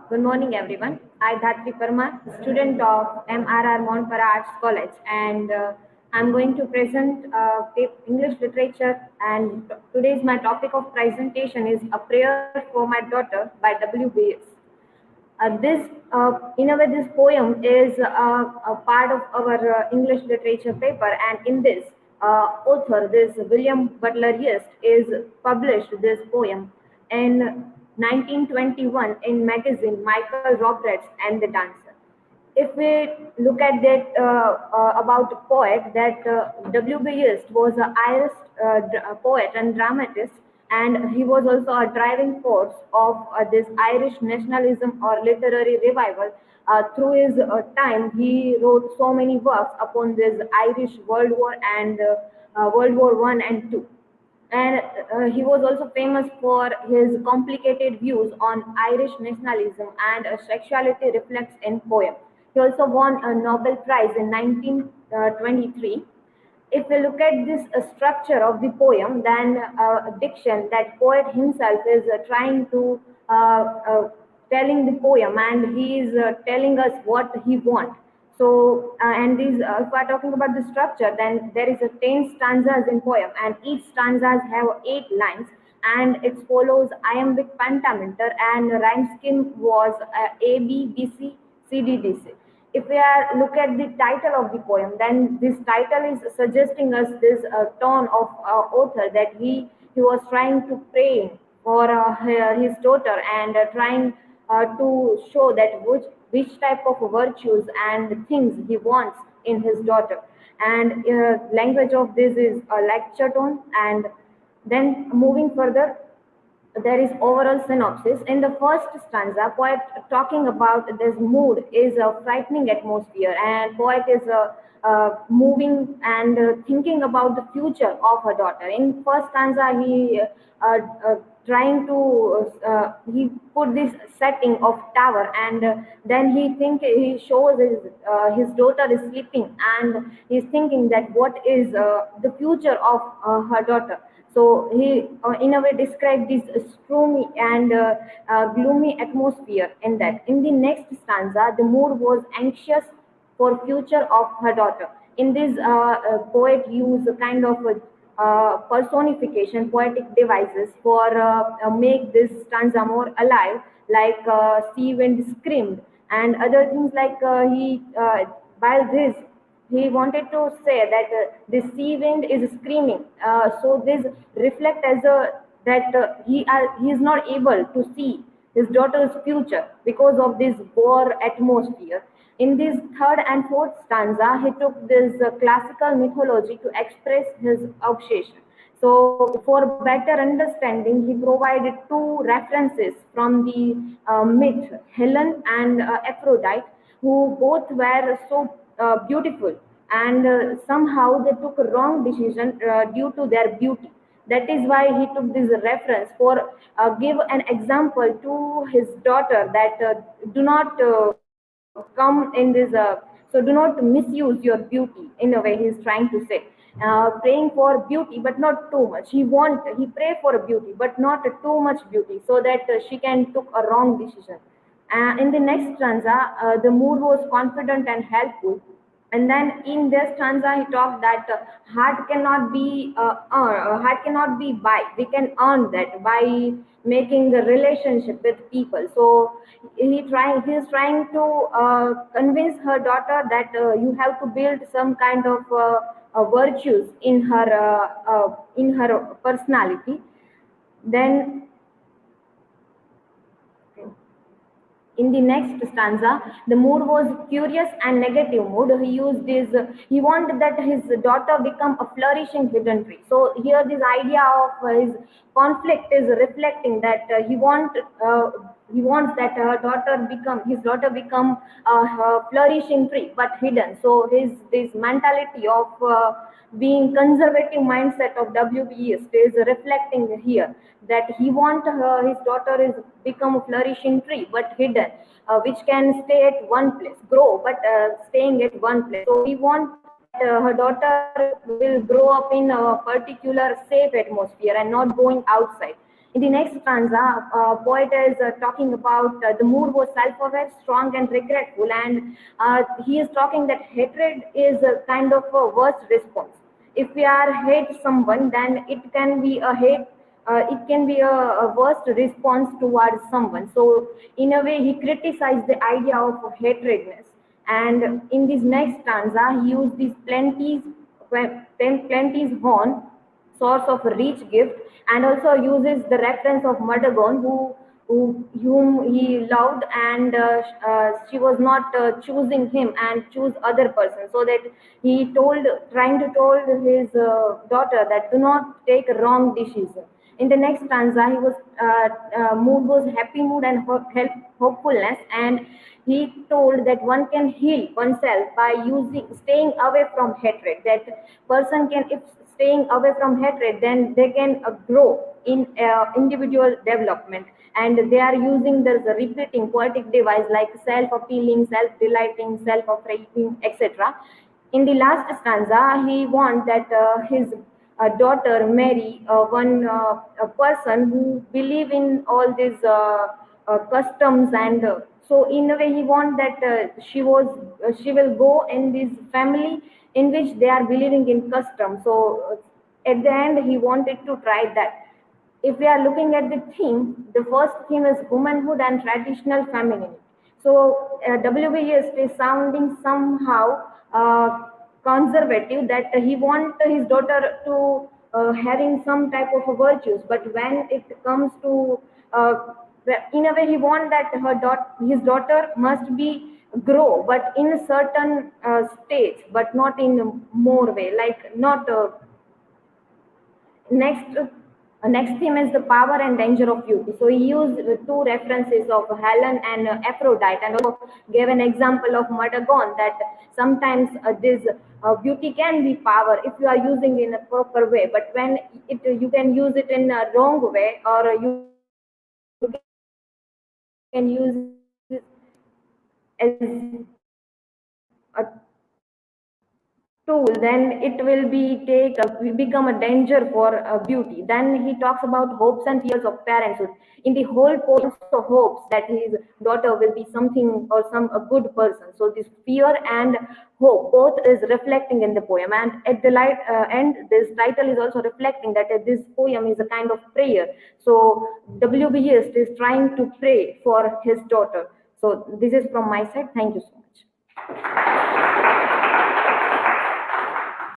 Good morning, everyone. I, Dhatri Parma, student of MRR Monapara Arts College, and I'm going to present English literature. And today's my topic of presentation is A Prayer for My Daughter by W.B. Yeats. In a way, this poem is a part of our English literature paper, and in this, author, this William Butler Yeats, is published this poem in 1921 in magazine Michael Roberts and the Dancer. If we look at that about a poet, that W.B. Yeats was an Irish poet and dramatist, and he was also a driving force of this Irish nationalism or literary revival. Through his time, he wrote so many works upon this Irish World War and World War One and Two, and he was also famous for his complicated views on Irish nationalism and sexuality reflects in poem. He also won a Nobel Prize in 1923. If we look at this structure of the poem, then diction, that poet himself is trying to uh, telling the poem, and he is telling us what he wants. So, and these, if we are talking about the structure, then there is a 10 stanzas in poem, and each stanzas have 8 lines, and it follows iambic pentameter, and rhyme scheme was A, B, B, C, C, D, D, C. If we are look at the title of the poem, then this title is suggesting us this tone of author that he was trying to pray for his daughter and trying to show that which type of virtues and things he wants in his daughter. And language of this is a lecture tone. And then moving further, there is overall synopsis. In the first stanza, poet talking about this mood is a frightening atmosphere, and poet is moving and thinking about the future of her daughter. In first stanza, he trying to he put this setting of tower, and then he shows his daughter is sleeping, and he's thinking that what is the future of her daughter. So he, in a way, described this stormy and gloomy atmosphere in that. In the next stanza, the mood was anxious for future of her daughter. In this, poet used a kind of personification, poetic devices for make this stanza more alive, like sea wind screamed and other things like while this he wanted to say that the sea wind is screaming. So this reflect as a that he is not able to see his daughter's future because of this war atmosphere. In this third and fourth stanza, he took this classical mythology to express his obsession. So, for better understanding, he provided two references from the myth Helen and Aphrodite, who both were so beautiful, and somehow they took a wrong decision due to their beauty. That is why he took this reference for give an example to his daughter that do not come in this so do not misuse your beauty. In a way, he is trying to say praying for beauty but not too much. He pray for beauty but not too much beauty, so that she can took a wrong decision. In the next stanza, the mood was confident and helpful. And then in this stanza, he talked that heart cannot be buy. We can earn that by making a relationship with people. So he is trying to convince her daughter that you have to build some kind of virtues in her personality. Then in the next stanza, the mood was curious and negative mood. He used this. He wanted that his daughter become a flourishing hidden tree. So here, this idea of his conflict is reflecting that he wants that his daughter become a flourishing tree, but hidden. So his this mentality of being conservative mindset of WBE is reflecting here that he want his daughter is become a flourishing tree but hidden, which can stay at one place, grow but staying at one place. So we want that her daughter will grow up in a particular safe atmosphere and not going outside. In the next stanza, poet is talking about the mood was self-aware, strong and regretful, and he is talking that hatred is a kind of a worst response. If we are hate someone, then it can be a hate. It can be a worst response towards someone. So, in a way, he criticized the idea of hatredness. And in this next stanza, he used these plenty's horn, source of a rich gift, and also uses the reference of Madagon, whom he loved, and she was not choosing him and choose other person. So that he trying to told his daughter that do not take a wrong decision. In the next stanza, he was mood was happy mood and hopefulness, and he told that one can heal oneself by using staying away from hatred. That person can, if staying away from hatred, then they can grow in individual development. And they are using this repeating poetic device like self-appealing, self-delighting, self-affirming, etc. In the last stanza, he wants that his daughter marry a person who believe in all these customs, and so in a way he wants that she will go in this family in which they are believing in custom. So at the end he wanted to try that. If we are looking at the theme, the first theme is womanhood and traditional femininity. So WBS is sounding somehow conservative, that he want his daughter to having some type of virtues, but when it comes to in a way he want that his daughter must be grow, but in a certain stage, but not in more way, like not next theme is the power and danger of beauty. So he used two references of Helen and Aphrodite, and also gave an example of Madagon, that sometimes this beauty can be power if you are using in a proper way, but when you can use it in a wrong way, or you can use it as a tool, then it will become a danger for beauty. Then he talks about hopes and fears of parenthood. In the whole poem, also hopes that his daughter will be something or some a good person. So this fear and hope both is reflecting in the poem, and at the end, this title is also reflecting that this poem is a kind of prayer. So WBS is trying to pray for his daughter. So this is from my side. Thank you so much.